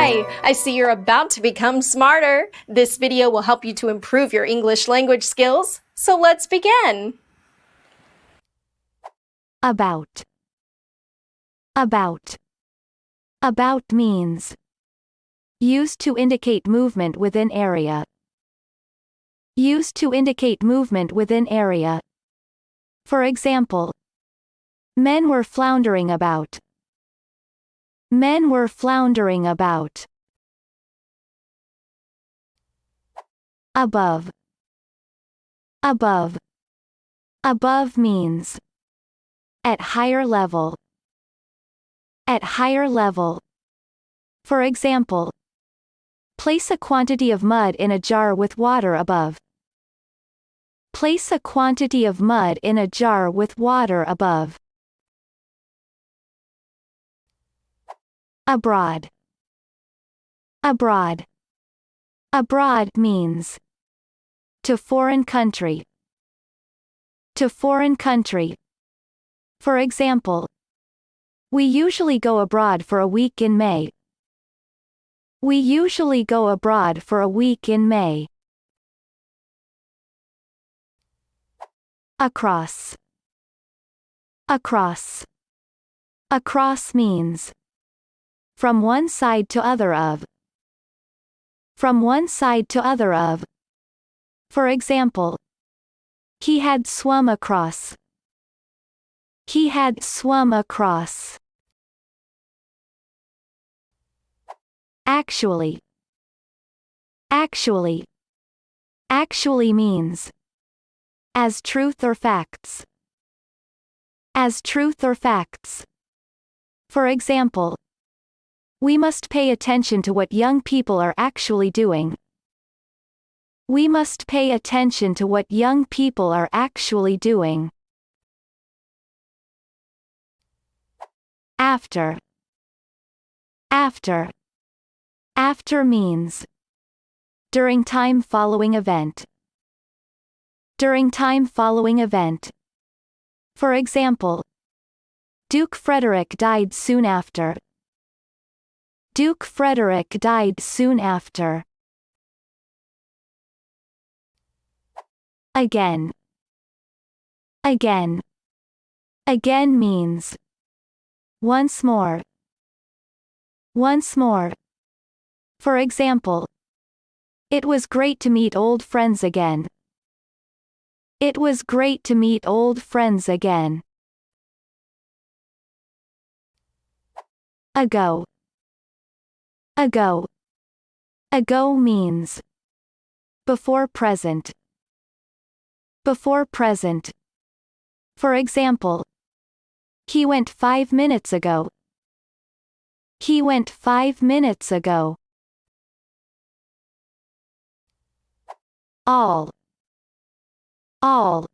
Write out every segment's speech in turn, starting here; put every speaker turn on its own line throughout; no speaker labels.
Hi! I see you're about to become smarter. This video will help you to improve your English language skills. So let's begin.
About. About. About means used to indicate movement within area. Used to indicate movement within area. For example, men were floundering about. Men were floundering about. Above. Above. Above means at higher level. At higher level. For example, place a quantity of mud in a jar with water above. Place a quantity of mud in a jar with water above. Abroad. Abroad. Abroad means to foreign country. To foreign country. For example, we usually go abroad for a week in May. We usually go abroad for a week in May. Across. Across. Across means from one side to other of. From one side to other of. For example, he had swum across. He had swum across. Actually. Actually. Actually means as truth or facts. As truth or facts. For example, we must pay attention to what young people are actually doing. We must pay attention to what young people are actually doing. After. After. After means during time following event. During time following event. For example, Duke Frederick died soon after. Duke Frederick died soon after. Again. Again. Again means once more. Once more. For example, it was great to meet old friends again. It was great to meet old friends again. Ago. Ago. Ago means before present. Before present. For example, he went 5 minutes ago. He went 5 minutes ago. All. All.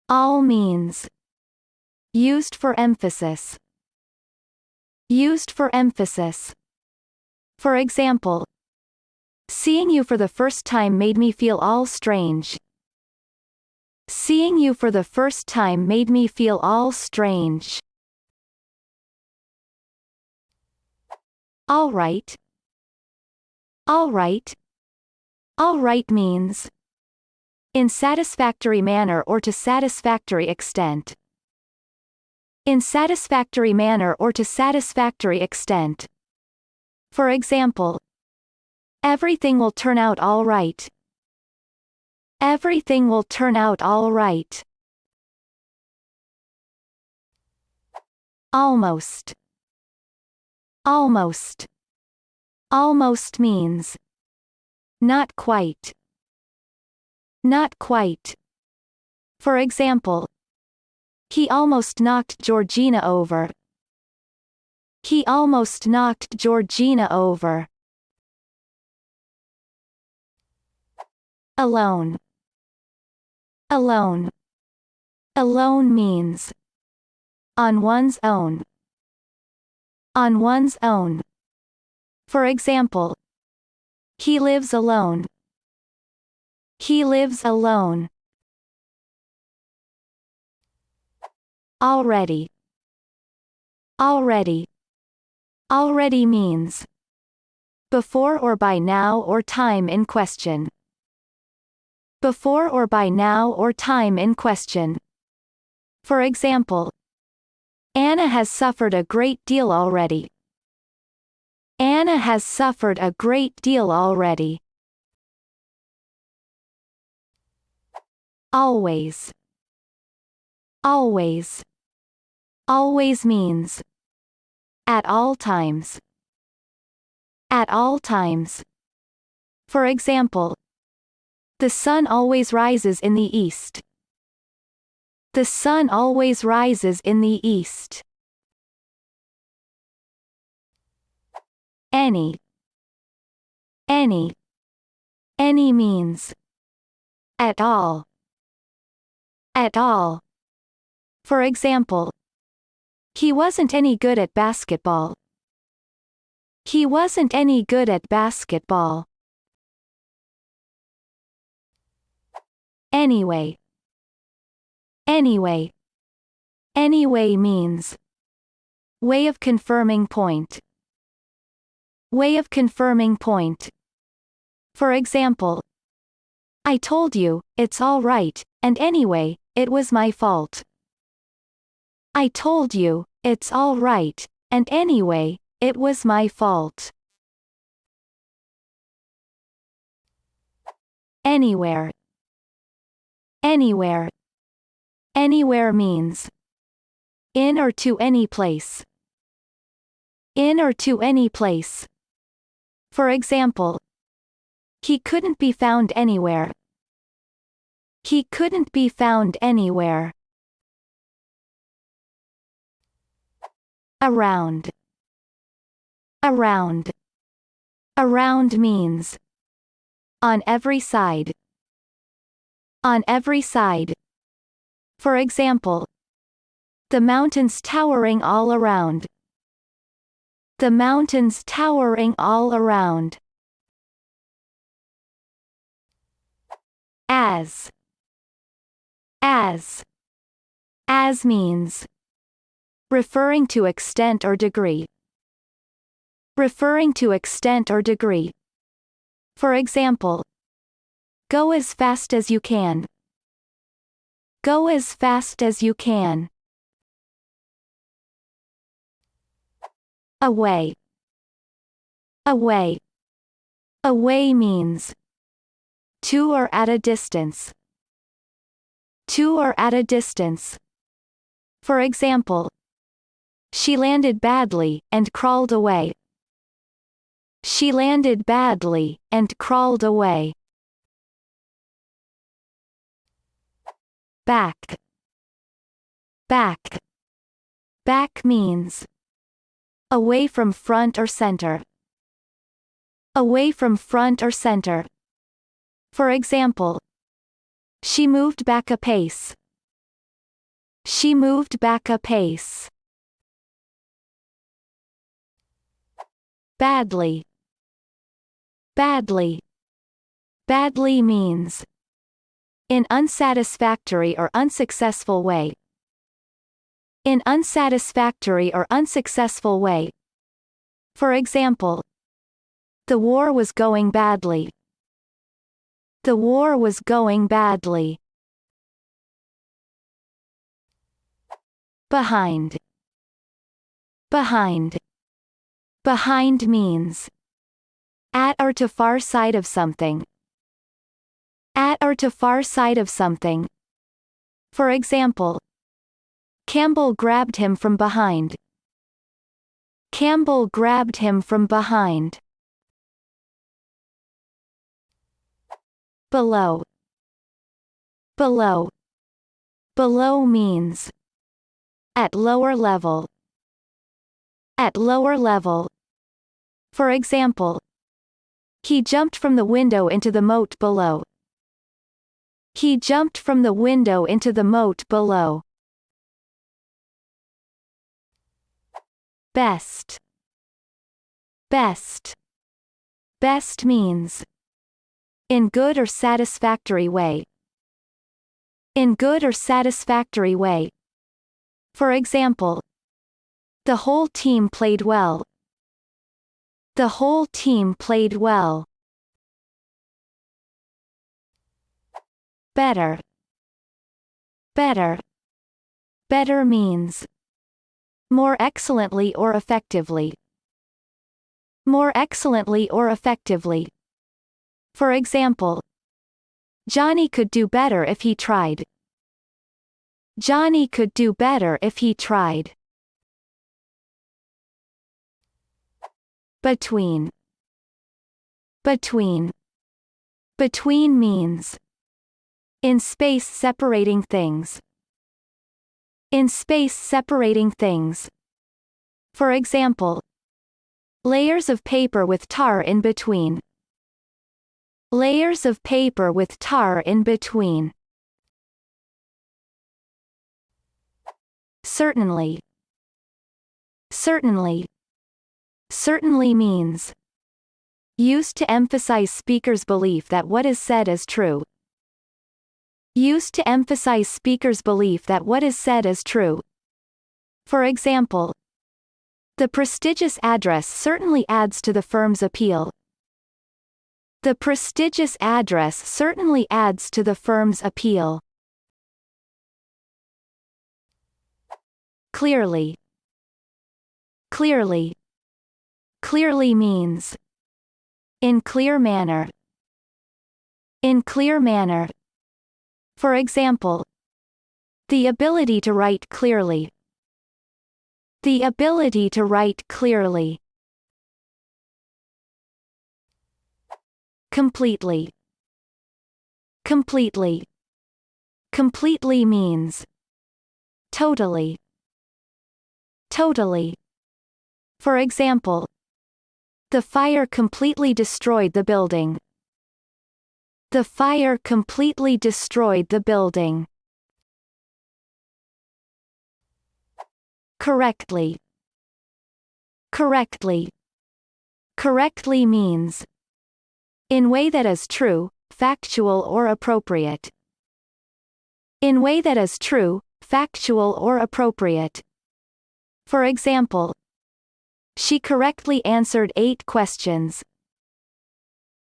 All means used for emphasis. Used for emphasis. For example, seeing you for the first time made me feel all strange. Seeing you for the first time made me feel all strange. All right. All right. All right means in satisfactory manner or to satisfactory extent. In satisfactory manner or to satisfactory extent. For example, everything will turn out all right. Everything will turn out all right. Almost. Almost. Almost means not quite. Not quite. For example, he almost knocked Georgina over. He almost knocked Georgina over. Alone. Alone. Alone means on one's own. On one's own. For example, he lives alone. He lives alone. Already. Already. Already means before or by now or time in question. Before or by now or time in question. For example, Anna has suffered a great deal already. Anna has suffered a great deal already. Always. Always. Always means at all times. At all times. For example, the sun always rises in the east. The sun always rises in the east. Any. Any. Any means at all. At all. For example, he wasn't any good at basketball. He wasn't any good at basketball. Anyway. Anyway. Anyway means way of confirming point. Way of confirming point. For example, I told you, it's all right, and anyway, it was my fault. I told you, it's all right, and anyway, it was my fault. Anywhere. Anywhere. Anywhere means in or to any place. In or to any place. For example, he couldn't be found anywhere. He couldn't be found anywhere. Around. Around. Around means on every side. On every side. For example, the mountains towering all around. The mountains towering all around. As. As. As means referring to extent or degree. Referring to extent or degree. For example, go as fast as you can. Go as fast as you can. Away. Away. Away means to or at a distance. To or at a distance. For example, she landed badly and crawled away. She landed badly and crawled away. Back. Back. Back means away from front or center. Away from front or center. For example, she moved back a pace. She moved back a pace. Badly. Badly. Badly means in unsatisfactory or unsuccessful way. In unsatisfactory or unsuccessful way. For example, the war was going badly. The war was going badly. Behind. Behind. Behind means at or to far side of something. At or to far side of something. For example, Campbell grabbed him from behind. Campbell grabbed him from behind. Below. Below. Below means at lower level. At lower level. For example, he jumped from the window into the moat below. He jumped from the window into the moat below. Best. Best. Best means in good or satisfactory way. In good or satisfactory way. For example, the whole team played well. The whole team played well. Better. Better. Better means more excellently or effectively. More excellently or effectively. For example, Johnny could do better if he tried. Johnny could do better if he tried. Between. Between. Between means in space separating things. In space separating things. For example, layers of paper with tar in between. Layers of paper with tar in between. Certainly. Certainly. Certainly means used to emphasize speaker's belief that what is said is true. Used to emphasize speaker's belief that what is said is true. For example, the prestigious address certainly adds to the firm's appeal. The prestigious address certainly adds to the firm's appeal. Clearly. Clearly. Clearly means in clear manner. In clear manner. For example, the ability to write clearly. The ability to write clearly. Completely. Completely. Completely means totally. Totally. For example, the fire completely destroyed the building. The fire completely destroyed the building. Correctly. Correctly. Correctly means in way that is true, factual or appropriate. In way that is true, factual or appropriate. For example, she correctly answered 8 questions.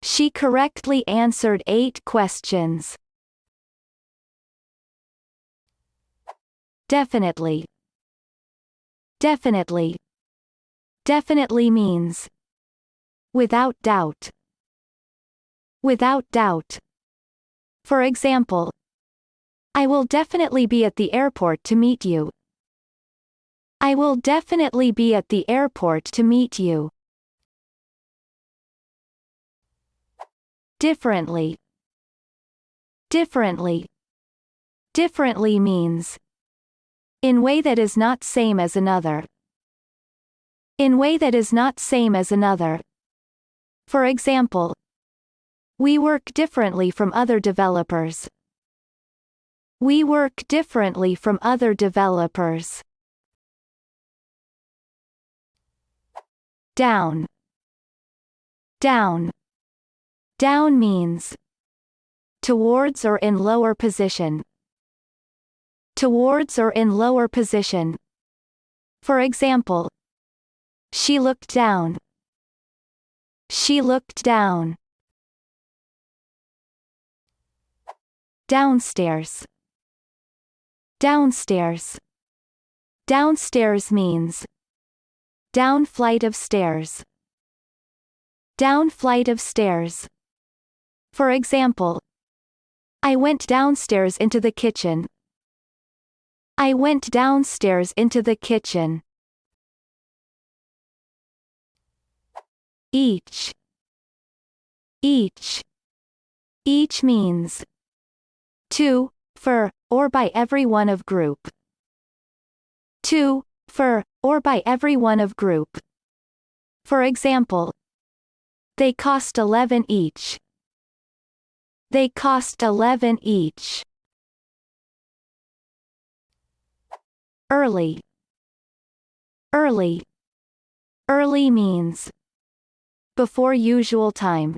She correctly answered 8 questions. Definitely. Definitely. Definitely means without doubt. Without doubt. For example, I will definitely be at the airport to meet you. I will definitely be at the airport to meet you. Differently. Differently. Differently means in way that is not same as another. In way that is not same as another. For example, we work differently from other developers. We work differently from other developers. Down. Down. Down means towards or in lower position. Towards or in lower position. For example, she looked down. She looked down. Downstairs. Downstairs. Downstairs means down flight of stairs. Down flight of stairs. For example, I went downstairs into the kitchen. I went downstairs into the kitchen. Each. Each. Each means to, for, or by every one of group. To, for, or by every one of group. For example, they cost 11 each. They cost 11 each. Early. Early. Early means before usual time.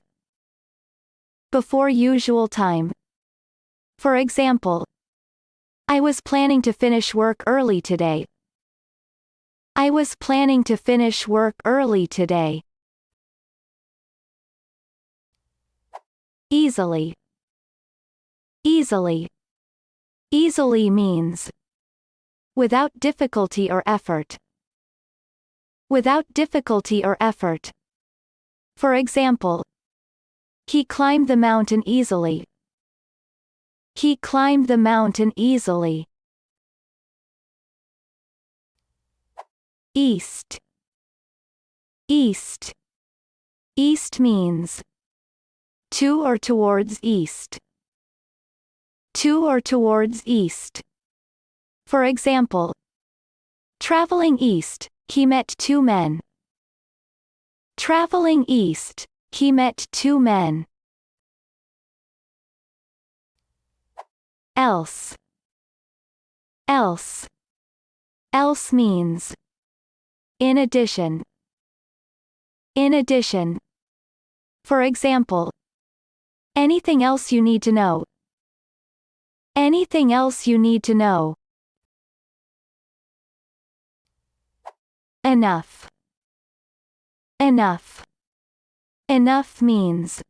Before usual time. For example, I was planning to finish work early today. I was planning to finish work early today. Easily. Easily. Easily means without difficulty or effort. Without difficulty or effort. For example, he climbed the mountain easily. He climbed the mountain easily. East. East. East means to or towards east. To or towards east. For example, traveling east, he met two men. Traveling east, he met two men. Else. Else. Else means in addition. In addition. For example, anything else you need to know. Anything else you need to know. Enough. Enough. Enough means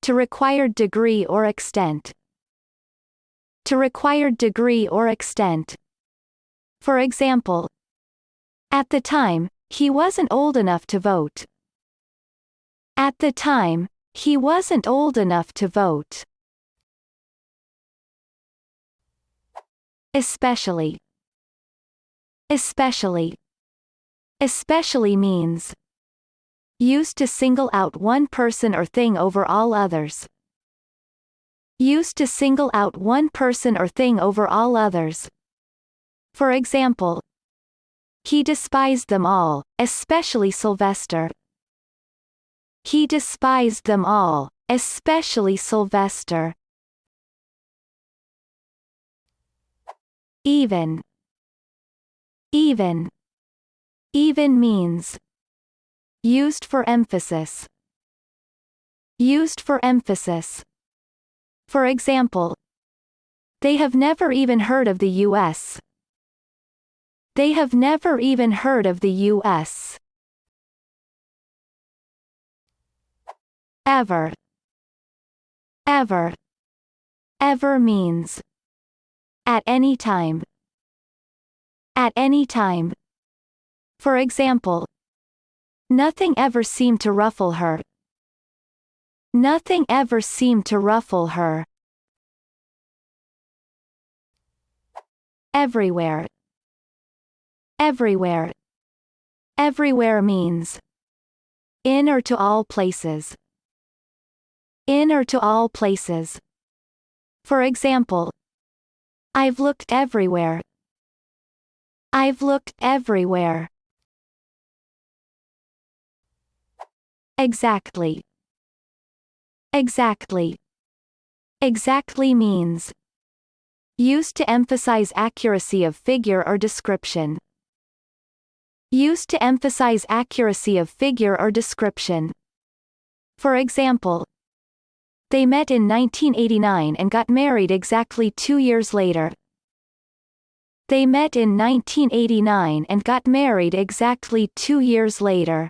to required degree or extent. To required degree or extent. For example, at the time, he wasn't old enough to vote. At the time, he wasn't old enough to vote. Especially. Especially. Especially means used to single out one person or thing over all others. Used to single out one person or thing over all others. For example, he despised them all, especially Sylvester. He despised them all, especially Sylvester. Even. Even. Even means used for emphasis. Used for emphasis. For example, they have never even heard of the U.S. They have never even heard of the U.S. Ever. Ever. Ever means at any time. At any time. For example, nothing ever seemed to ruffle her. Nothing ever seemed to ruffle her. Everywhere. Everywhere. Everywhere means in or to all places. In or to all places. For example, I've looked everywhere. I've looked everywhere. Exactly. Exactly. Exactly means used to emphasize accuracy of figure or description. Used to emphasize accuracy of figure or description. For example, they met in 1989 and got married exactly 2 years later. They met in 1989 and got married exactly 2 years later.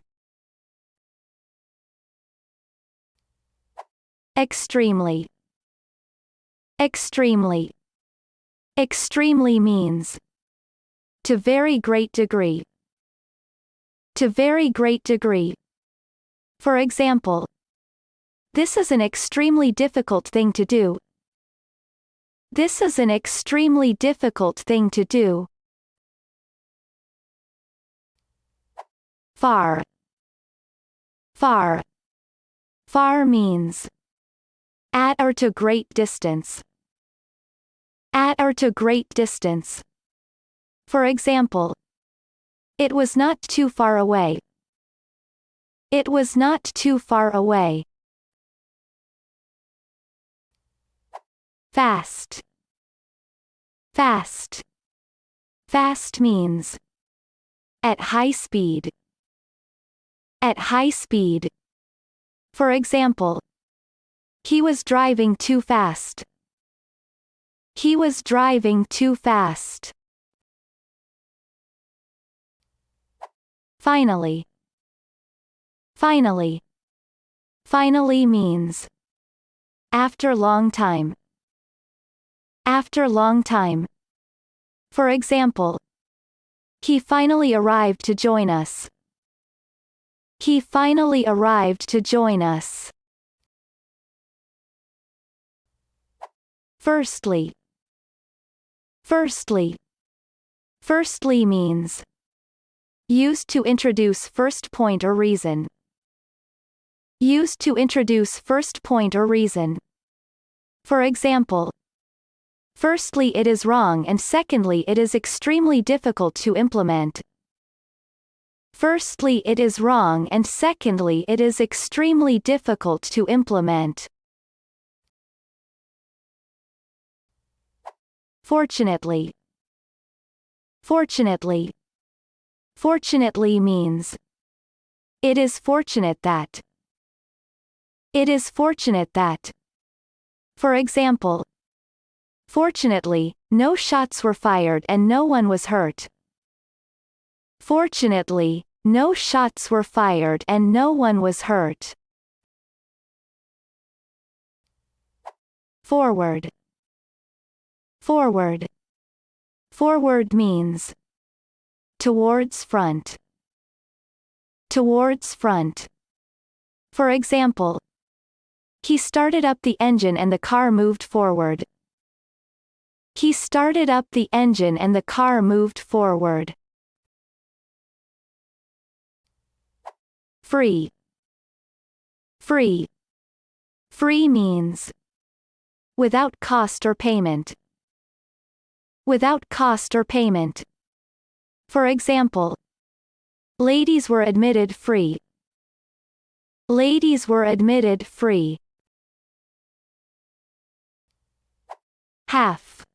Extremely. Extremely. Extremely means to very great degree. To very great degree. For example, this is an extremely difficult thing to do. This is an extremely difficult thing to do. Far. Far. Far means at or to great distance. At or to great distance. For example, it was not too far away. It was not too far away. Fast. Fast. Fast means at high speed. At high speed. For example, he was driving too fast. He was driving too fast. Finally. Finally. Finally means After long time. After long time. For example, he finally arrived to join us. He finally arrived to join us. Firstly. Firstly. Firstly means used to introduce first point or reason. Used to introduce first point or reason. For example, firstly it is wrong and secondly it is extremely difficult to implement. Firstly it is wrong and secondly it is extremely difficult to implement. Fortunately. Fortunately. Fortunately means it is fortunate that. It is fortunate that. For example, fortunately, no shots were fired and no one was hurt. Fortunately, no shots were fired and no one was hurt. Forward. Forward. Forward means towards front. Towards front. For example, he started up the engine and the car moved forward. He started up the engine and the car moved forward. Free. Free. Free means without cost or payment. Without cost or payment. For example, ladies were admitted free. Ladies were admitted free. Half.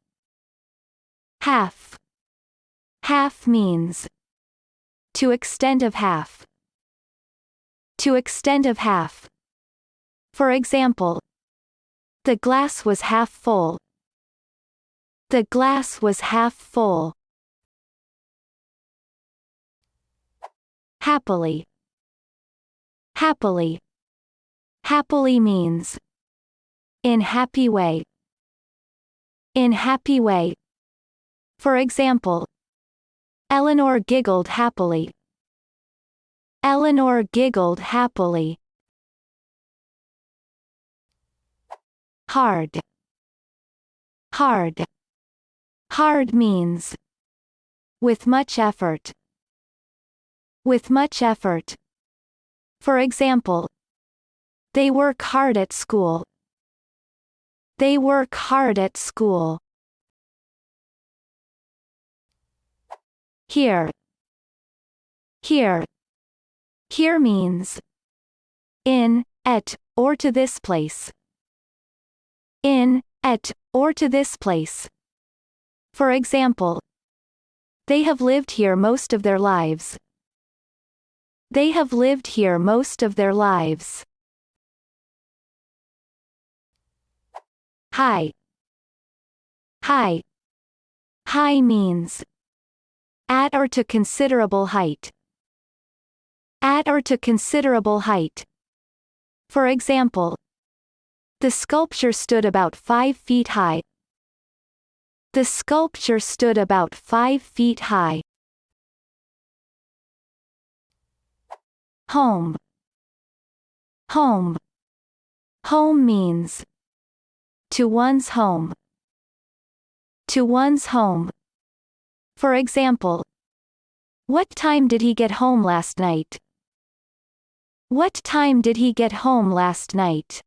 Half. Half means to extent of half. To extent of half. For example, the glass was half full. The glass was half full. Happily. Happily. Happily means in happy way. In happy way. For example, Eleanor giggled happily. Eleanor giggled happily. Hard. Hard. Hard means with much effort. With much effort. For example, they work hard at school. They work hard at school. Here. Here. Here means in, at, or to this place. In, at, or to this place. For example, they have lived here most of their lives. They have lived here most of their lives. High. High. High means at or to considerable height. At or to considerable height. For example, the sculpture stood about 5 feet high. The sculpture stood about 5 feet high. Home. Home. Home means to one's home. To one's home. For example, what time did he get home last night? What time did he get home last night?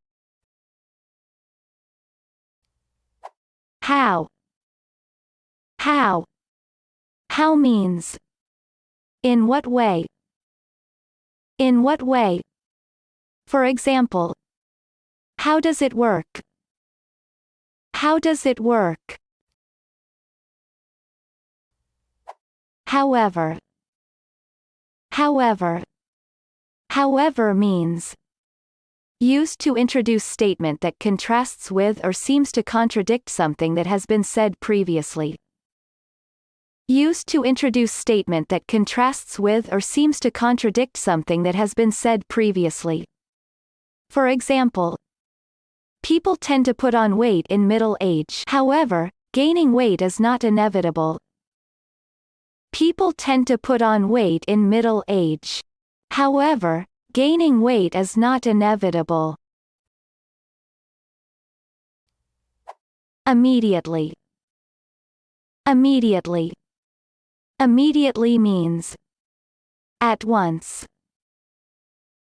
How. How. How means in what way? In what way? For example, how does it work? How does it work? However. However. However means used to introduce statement that contrasts with or seems to contradict something that has been said previously. Used to introduce statement that contrasts with or seems to contradict something that has been said previously. For example, People tend to put on weight in middle age. However, gaining weight is not inevitable. People tend to put on weight in middle age. However, gaining weight is not inevitable. Immediately. Immediately. Immediately means at once.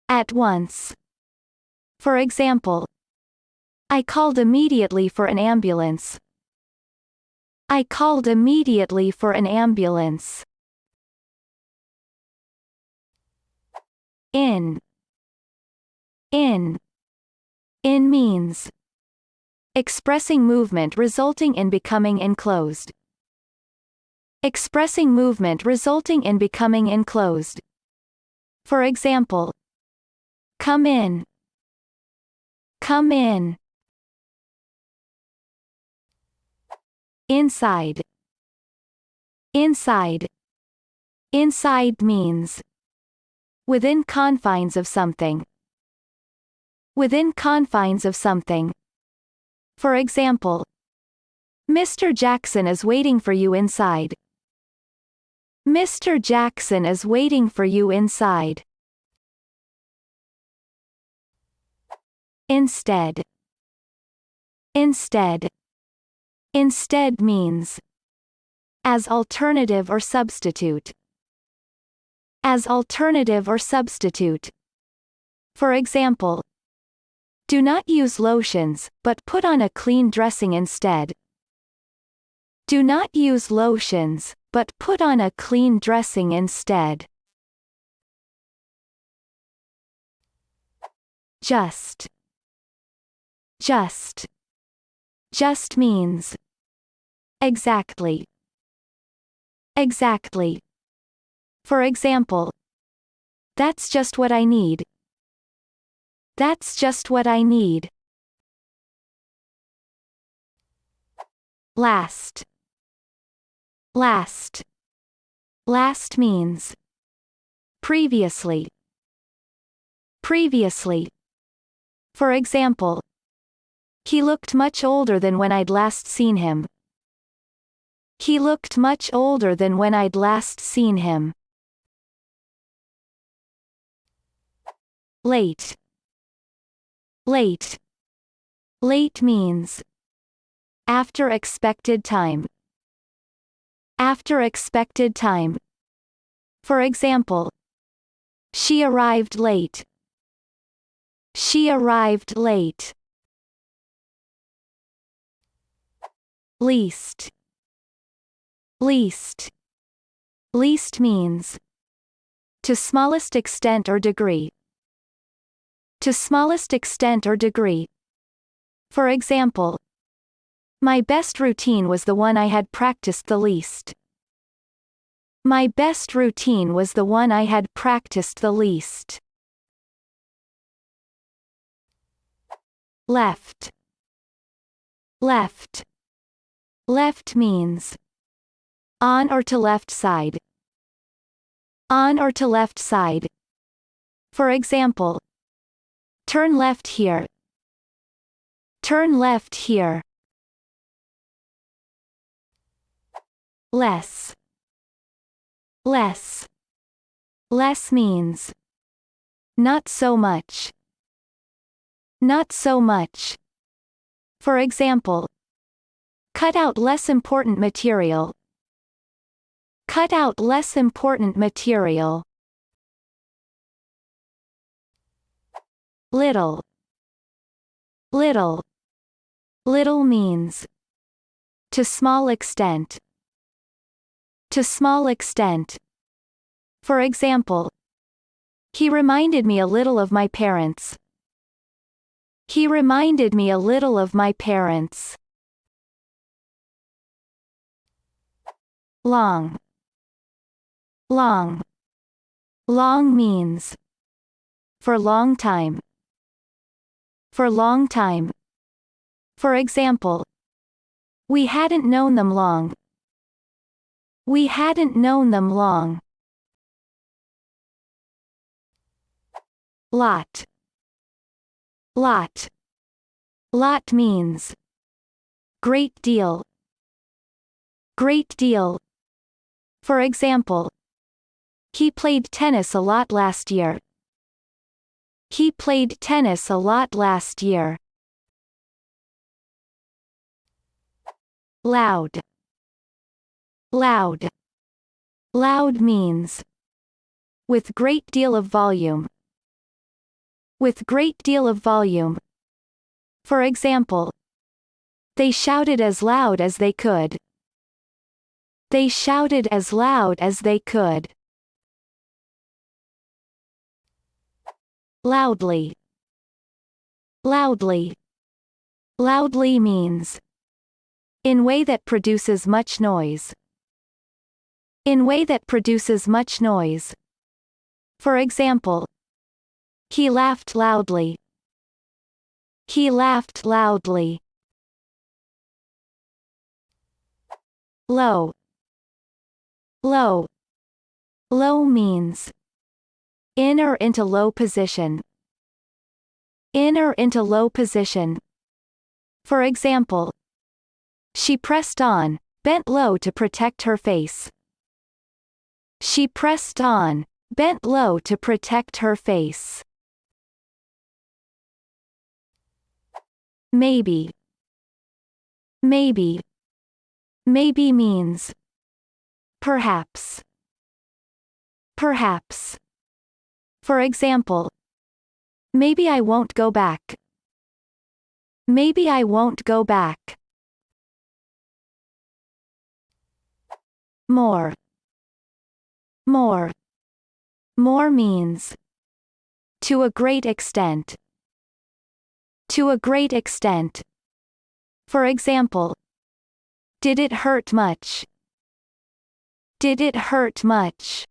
At once. For example, I called immediately for an ambulance. I called immediately for an ambulance. In. In. In means expressing movement resulting in becoming enclosed. Expressing movement resulting in becoming enclosed. For example, come in. Come in. Inside. Inside. Inside means within confines of something. Within confines of something. For example, Mr. Jackson is waiting for you inside. Mr. Jackson is waiting for you inside. Instead. Instead. Instead means as alternative or substitute. As alternative or substitute. For example, do not use lotions, but put on a clean dressing instead. Do not use lotions, but put on a clean dressing instead. Just. Just. Just means exactly. Exactly. For example, that's just what I need. That's just what I need. Last. Last. Last means previously. Previously. For example, he looked much older than when I'd last seen him. He looked much older than when I'd last seen him. Late. Late. Late means after expected time. After expected time. For example, she arrived late. She arrived late. Least. Least. Least means to smallest extent or degree. To smallest extent or degree. For example, my best routine was the one I had practiced the least. My best routine was the one I had practiced the least. Left. Left. Left means on or to left side. On or to left side. For example, turn left here. Turn left here. Less. Less. Less means not so much. Not so much. For example, cut out less important material. Cut out less important material. Little. Little. Little means to small extent. To small extent. For example, he reminded me a little of my parents. He reminded me a little of my parents. Long. Long. Long means for long time. For long time. For example, we hadn't known them long. We hadn't known them long. Lot. Lot. Lot means great deal. Great deal. For example, he played tennis a lot last year. He played tennis a lot last year. Loud. Loud. Loud means with great deal of volume. With great deal of volume. For example, they shouted as loud as they could. They shouted as loud as they could. Loudly. Loudly. Loudly means in way that produces much noise. In way that produces much noise. For example, he laughed loudly. He laughed loudly. Low. Low. Low means in or into low position. In or into low position. For example, she pressed on, bent low to protect her face. She pressed on, bent low to protect her face. Maybe. Maybe. Maybe means perhaps. Perhaps. For example, maybe I won't go back. Maybe I won't go back. More. More. More means to a great extent. To a great extent. For example, did it hurt much? Did it hurt much?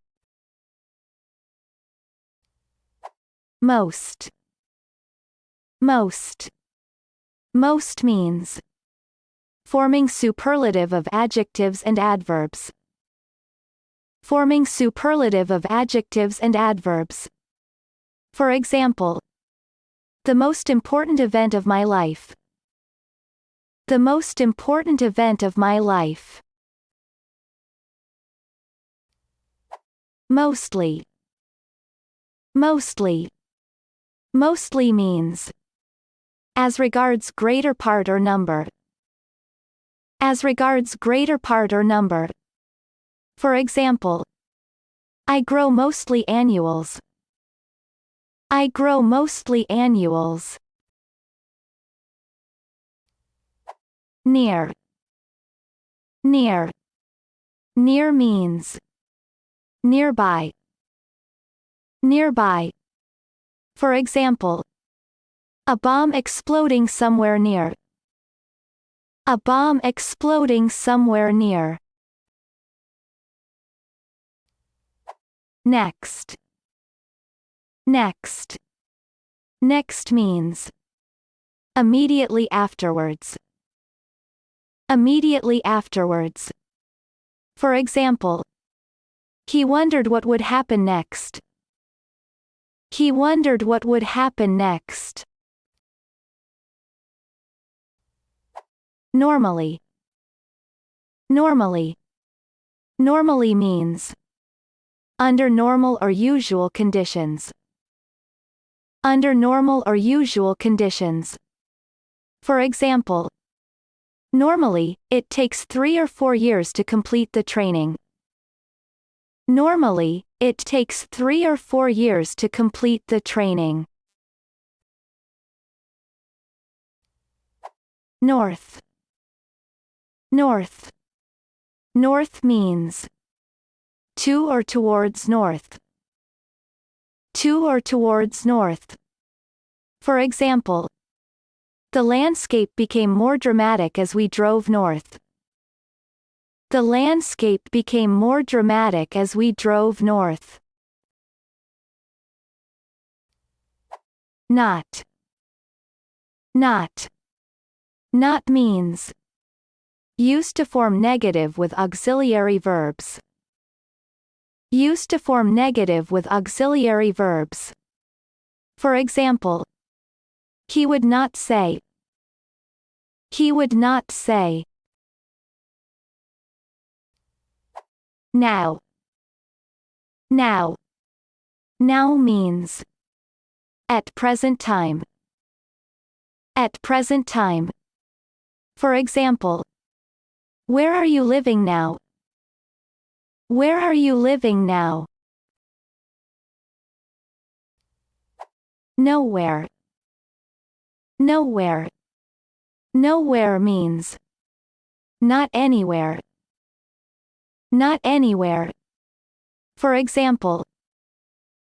Most. Most. Most means forming superlative of adjectives and adverbs. Forming superlative of adjectives and adverbs. For example, the most important event of my life. The most important event of my life. Mostly. Mostly. Mostly means as regards greater part or number. As regards greater part or number. For example, I grow mostly annuals. I grow mostly annuals. Near. Near. Near means nearby. Nearby. For example, a bomb exploding somewhere near. A bomb exploding somewhere near. Next. Next. Next means immediately afterwards. Immediately afterwards. For example, he wondered what would happen next. He wondered what would happen next. Normally. Normally. Normally means under normal or usual conditions. Under normal or usual conditions. For example, normally, it takes 3 or 4 years to complete the training. Normally, it takes 3 or 4 years to complete the training. North. North. North means to or towards north. To or towards north. For example, the landscape became more dramatic as we drove north. The landscape became more dramatic as we drove north. Not. Not. Not means used to form negative with auxiliary verbs. Used to form negative with auxiliary verbs. For example, he would not say He would not say. Now. Now. Now means at present time. At present time. For example, where are you living now? Where are you living now? Nowhere. Nowhere. Nowhere means not anywhere. Not anywhere. For example,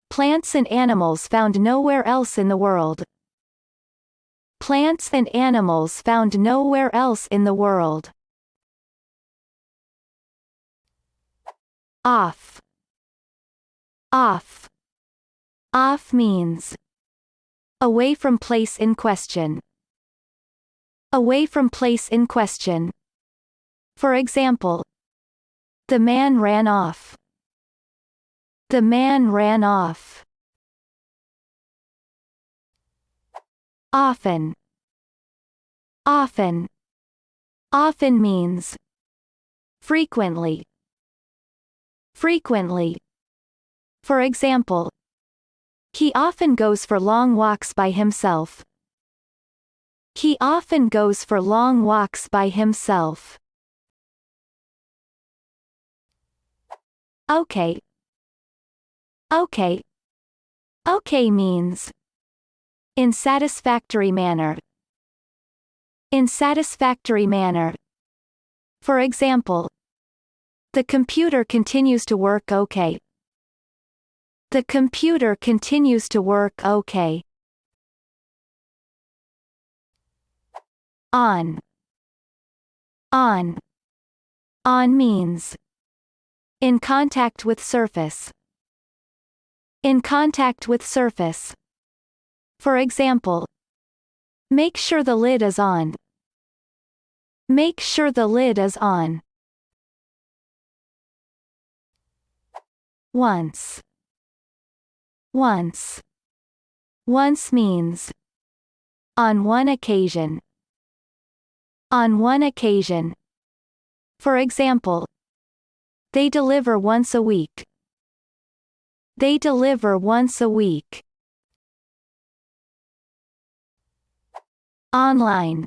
plants and animals found nowhere else in the world. Plants and animals found nowhere else in the world. Off. Off. Off means away from place in question. Away from place in question. For example, the man ran off. The man ran off. Often. Often. Often means frequently. Frequently. For example, he often goes for long walks by himself. He often goes for long walks by himself. Okay. Okay. Okay means in satisfactory manner. In satisfactory manner. For example, the computer continues to work okay. The computer continues to work okay. On. On. On means in contact with surface. In contact with surface. For example, make sure the lid is on. Make sure the lid is on. Once. Once. Once means on one occasion. On one occasion. For example, they deliver once a week. They deliver once a week. Online.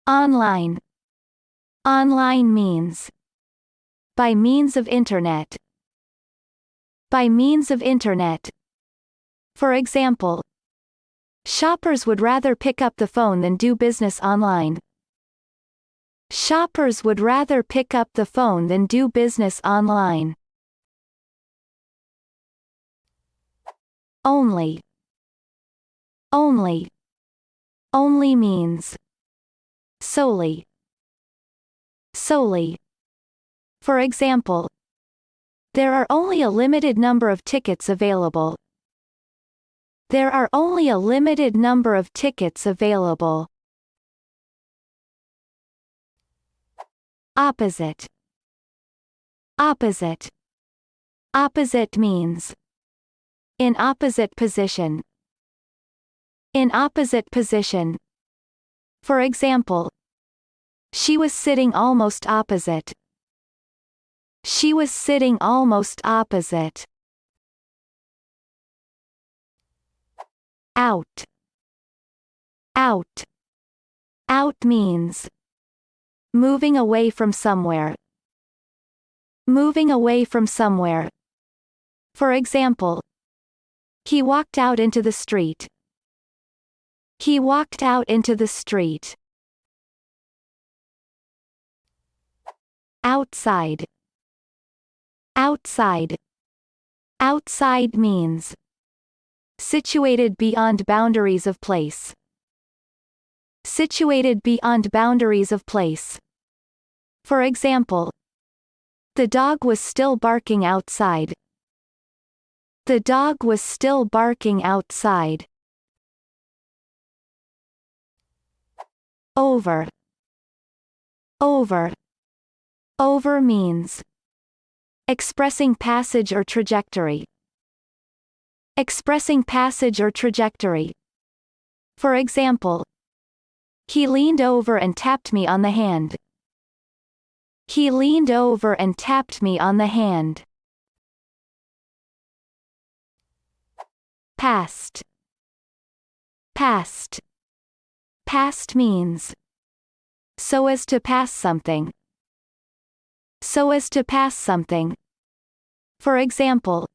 Online. Online means by means of internet. By means of internet. For example, shoppers would rather pick up the phone than do business online. Shoppers would rather pick up the phone than do business online. Only. Only. Only means solely. Solely. For example, there are only a limited number of tickets available. There are only a limited number of tickets available. Opposite. Opposite. Opposite means in opposite position. In opposite position. For example, she was sitting almost opposite. She was sitting almost opposite. Out. Out. Out means moving away from somewhere. Moving away from somewhere. For example, he walked out into the street. He walked out into the street. Outside. Outside. Outside means situated beyond boundaries of place. Situated beyond boundaries of place. For example, the dog was still barking outside. The dog was still barking outside. Over. Over. Over means expressing passage or trajectory. Expressing passage or trajectory. For example, He leaned over and tapped me on the hand. He leaned over and tapped me on the hand. Past. Past. Past means so as to pass something. So as to pass something. For example,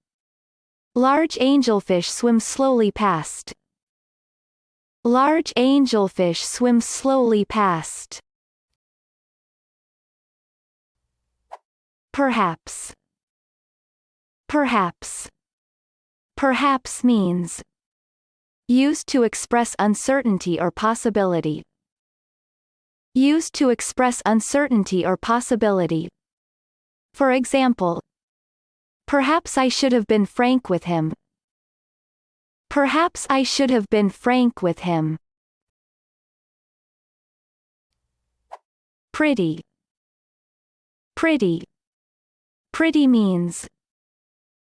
large angelfish swim slowly past. Large angelfish swim slowly past. Perhaps. Perhaps. Perhaps means used to express uncertainty or possibility. Used to express uncertainty or possibility. For example, perhaps I should have been frank with him. Perhaps I should have been frank with him. Pretty. Pretty. Pretty means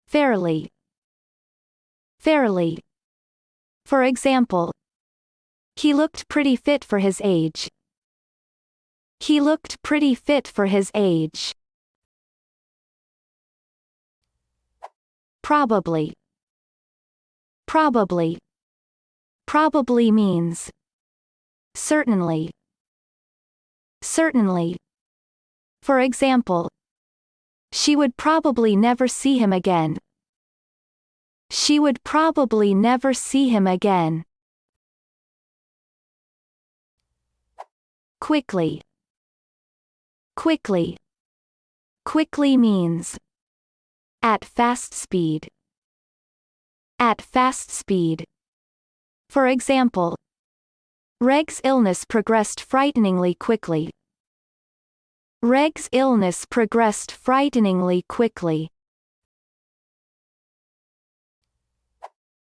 fairly. Fairly. For example, he looked pretty fit for his age. He looked pretty fit for his age. Probably. Probably. Probably means certainly. Certainly. For example, she would probably never see him again. She would probably never see him again. Quickly. Quickly. Quickly means at fast speed. At fast speed. For example, Reg's illness progressed frighteningly quickly. Reg's illness progressed frighteningly quickly.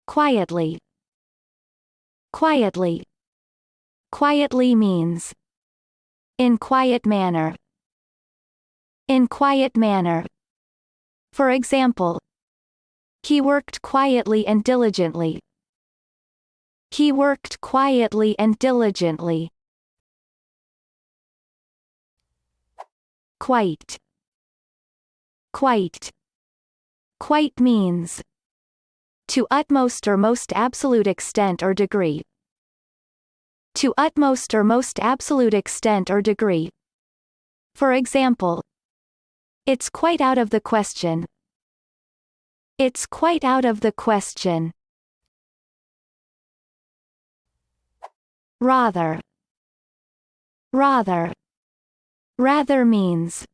Quietly. Quietly. Quietly means in quiet manner. In quiet manner. For example, he worked quietly and diligently. He worked quietly and diligently. Quite. Quite. Quite means to utmost or most absolute extent or degree. To utmost or most absolute extent or degree. For example, it's quite out of the question. It's quite out of the question. Rather. Rather. Rather means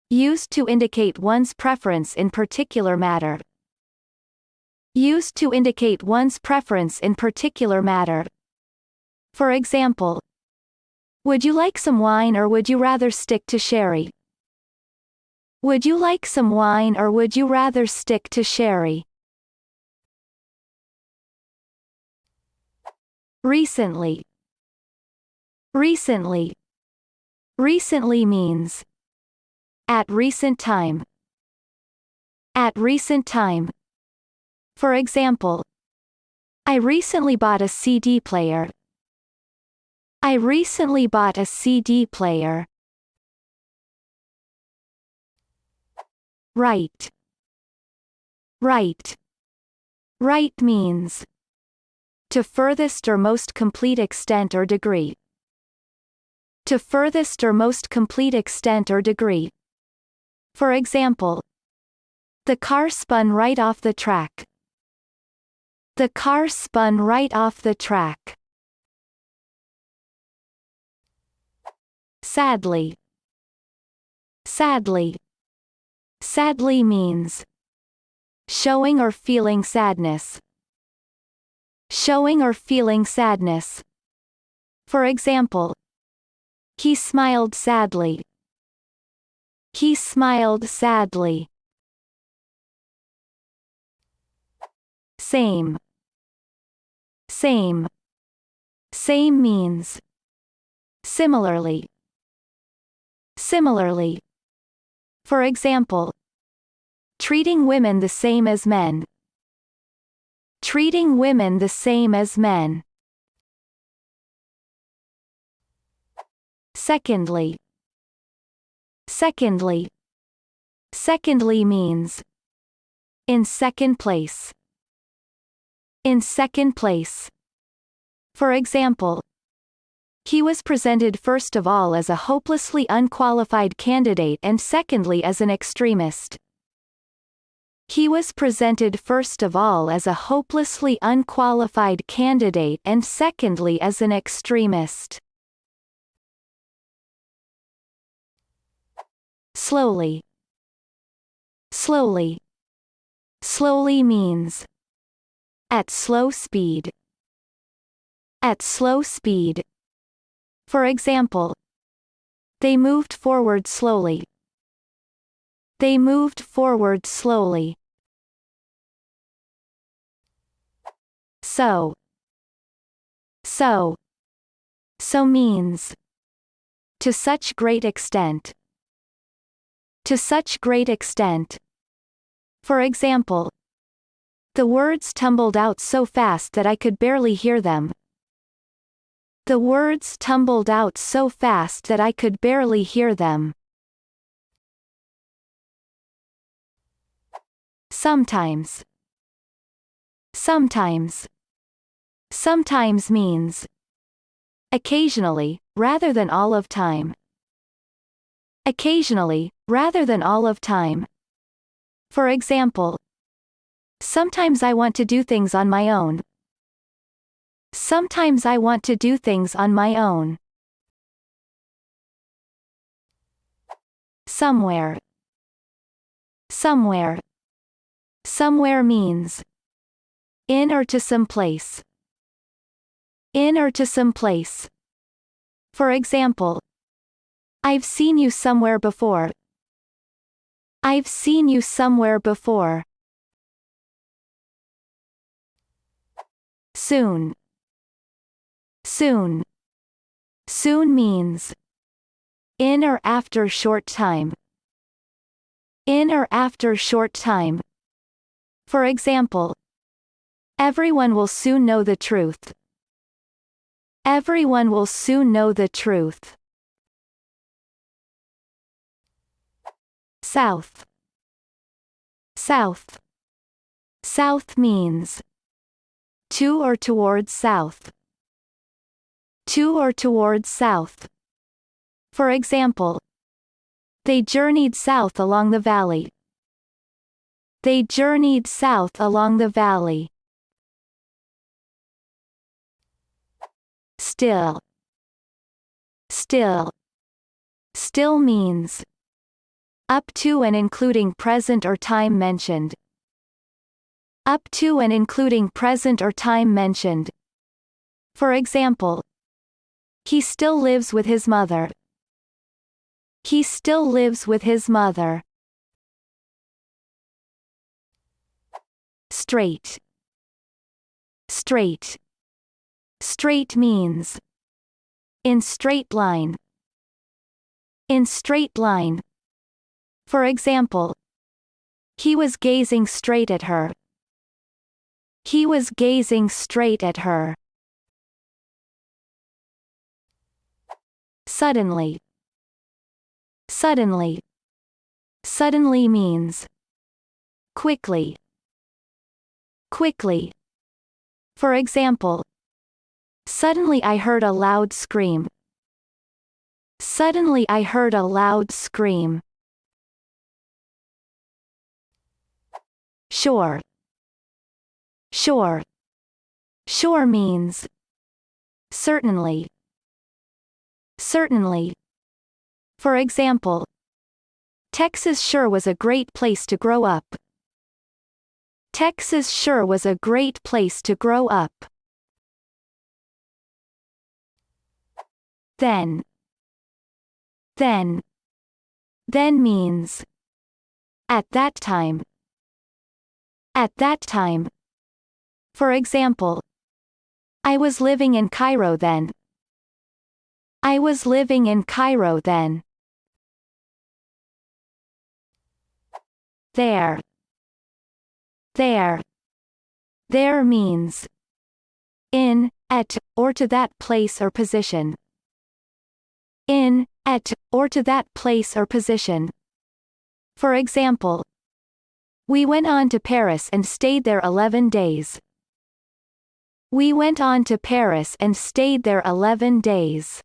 used to indicate one's preference in particular matter. Used to indicate one's preference in particular matter. For example, would you like some wine or would you rather stick to sherry? Would you like some wine or would you rather stick to sherry? Recently. Recently. Recently means at recent time. At recent time. For example, I recently bought a CD player. I recently bought a CD player. Right. Right. Right means to furthest or most complete extent or degree. To furthest or most complete extent or degree. For example, the car spun right off the track. The car spun right off the track. Sadly. Sadly. Sadly means showing or feeling sadness. Showing or feeling sadness. For example, he smiled sadly. He smiled sadly. Same. Same. Same means similarly. Similarly. For example, treating women the same as men. Treating women the same as men. Secondly. Secondly. Secondly means in second place. In second place. For example, he was presented first of all as a hopelessly unqualified candidate and secondly as an extremist. He was presented first of all as a hopelessly unqualified candidate and secondly as an extremist. Slowly. Slowly. Slowly means at slow speed. At slow speed. For example, they moved forward slowly. They moved forward slowly. So. So. So means to such great extent. To such great extent. For example, the words tumbled out so fast that I could barely hear them. The words tumbled out so fast that I could barely hear them. Sometimes. Sometimes. Sometimes means occasionally, rather than all of time. Occasionally, rather than all of time. For example, sometimes I want to do things on my own. Sometimes I want to do things on my own. Somewhere. Somewhere. Somewhere means in or to some place. In or to some place. For example, I've seen you somewhere before. I've seen you somewhere before. Soon. Soon. Soon means in or after short time. In or after short time. For example, everyone will soon know the truth. Everyone will soon know the truth. South. South. South means to or towards south. To or towards south. For example, they journeyed south along the valley. They journeyed south along the valley. Still. Still. Still means up to and including present or time mentioned. Up to and including present or time mentioned. For example, he still lives with his mother. He still lives with his mother. Straight. Straight. Straight means in straight line. In straight line. For example, he was gazing straight at her. He was gazing straight at her. Suddenly. Suddenly. Suddenly means quickly. Quickly. For example, suddenly I heard a loud scream. Suddenly I heard a loud scream. Sure. Sure. Sure means certainly. Certainly. For example, Texas sure was a great place to grow up. Texas sure was a great place to grow up. Then. Then. Then means at that time. At that time. For example, I was living in Cairo then. I was living in Cairo then. There. There. There means in, at, or to that place or position. in, at, or to that place or position. For example, we went on to Paris and stayed there 11 days. We went on to Paris and stayed there 11 days.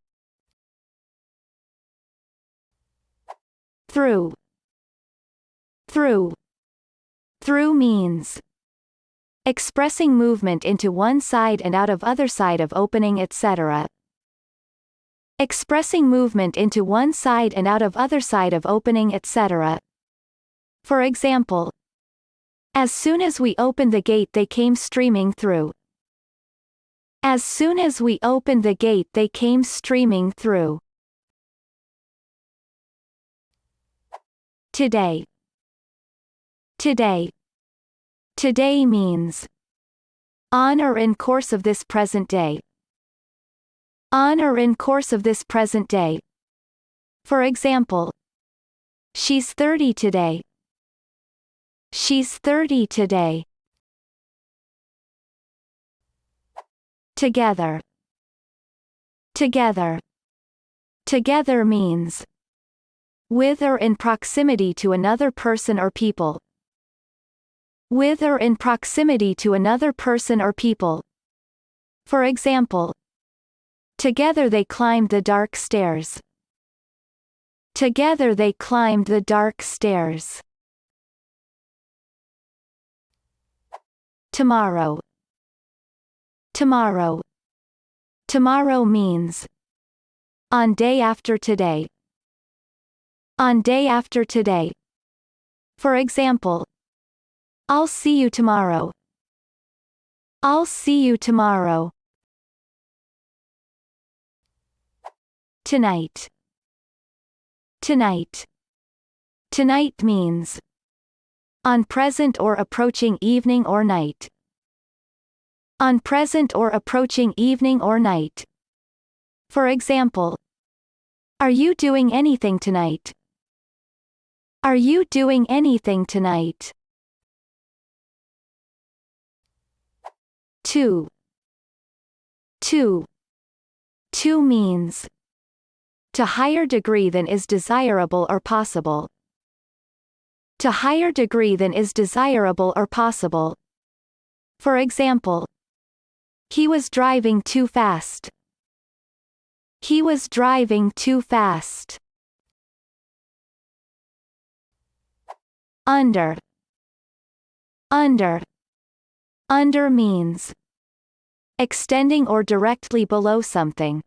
Through. Through. Through means expressing movement into one side and out of other side of opening, etc. Expressing movement into one side and out of other side of opening, etc. For example, as soon as we opened the gate they came streaming through. As soon as we opened the gate they came streaming through. Today. Today. Today means on or in course of this present day. On or in course of this present day. For example, she's 30 today. She's 30 today. Together. Together. Together means with or in proximity to another person or people. With or in proximity to another person or people. For example, together they climbed the dark stairs. Together they climbed the dark stairs. Tomorrow. Tomorrow. Tomorrow means on day after today. On day after today. For example, I'll see you tomorrow. I'll see you tomorrow. Tonight. Tonight. Tonight means on present or approaching evening or night. On present or approaching evening or night. For example, are you doing anything tonight? Are you doing anything tonight? To. To. To means to higher degree than is desirable or possible. To higher degree than is desirable or possible. For example, he was driving too fast. He was driving too fast. Under. Under. Under means extending or directly below something.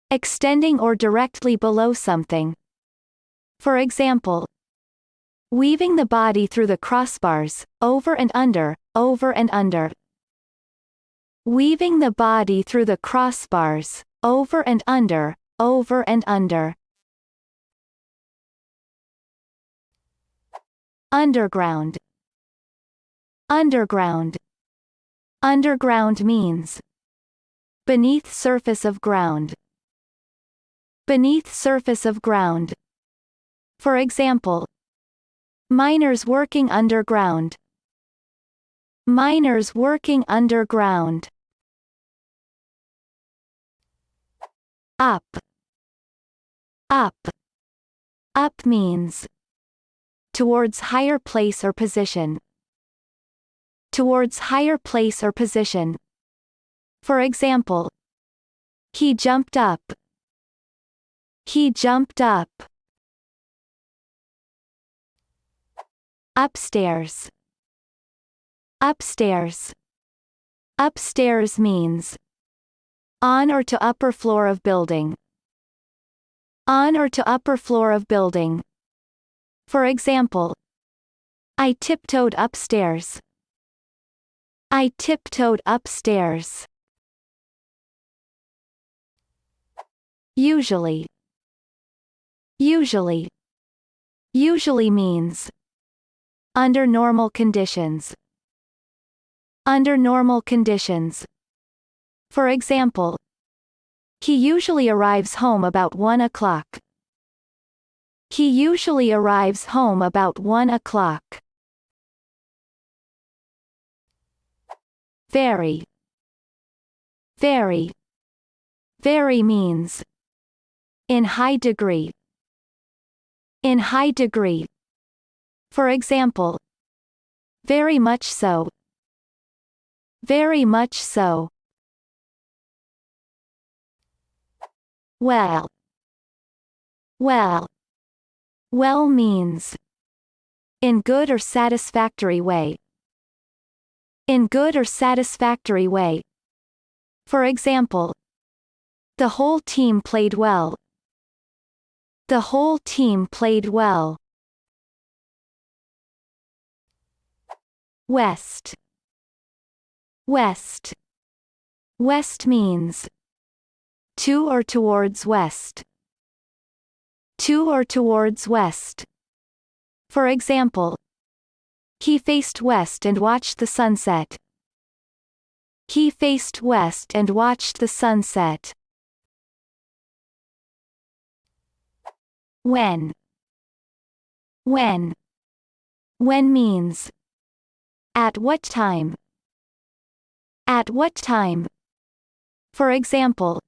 Extending or directly below something. For example, weaving the body through the crossbars, over and under, over and under. Weaving the body through the crossbars, over and under, over and under. Underground. Underground. Underground means beneath surface of ground. Beneath surface of ground. For example, miners working underground. Miners working underground. Up. Up. Up means towards higher place or position. Towards higher place or position. For example, he jumped up. He jumped up. Upstairs. Upstairs. Upstairs means on or to upper floor of building. On or to upper floor of building. For example, I tiptoed upstairs. I tiptoed upstairs. Usually. Usually. Usually means under normal conditions. Under normal conditions. For example, he usually arrives home about 1 o'clock. He usually arrives home about 1 o'clock. Very. Very. Very means In high degree. In high degree. For example, very much so. Very much so. Well. Well. Well means in good or satisfactory way. In good or satisfactory way. For example, the whole team played well. The whole team played well. West. West. West means to or towards west. To or towards west. For example, he faced west and watched the sunset. He faced west and watched the sunset. When. When. When means at what time. At what time. For example,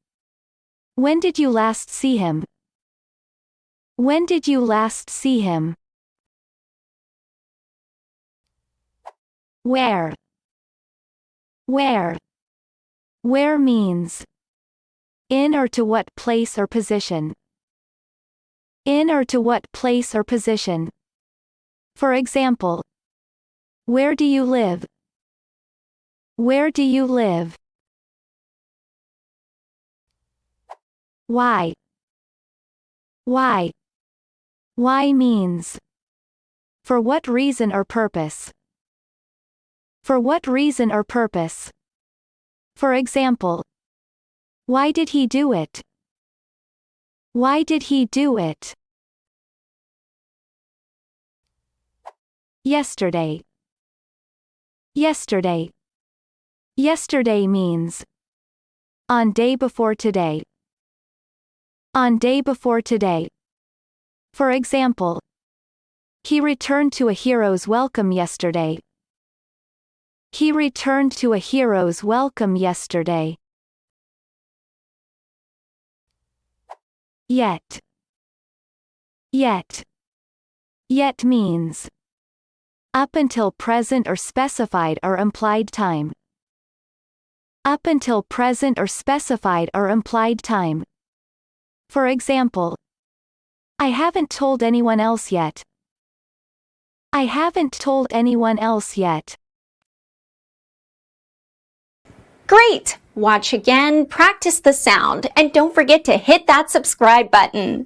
when did you last see him? When did you last see him? Where. Where. Where means in or to what place or position. In or to what place or position. For example, where do you live? Where do you live? Why. Why. Why means for what reason or purpose. For what reason or purpose. For example, why did he do it? Why did he do it? Yesterday. Yesterday. Yesterday means on day before today. On day before today. For example, he returned to a hero's welcome yesterday. He returned to a hero's welcome yesterday. Yet. Yet. Yet means up until present or specified or implied time. Up until present or specified or implied time. For example, I haven't told anyone else yet. I haven't told anyone else yet.
Great! Watch again, practice the sound, and don't forget to hit that subscribe button.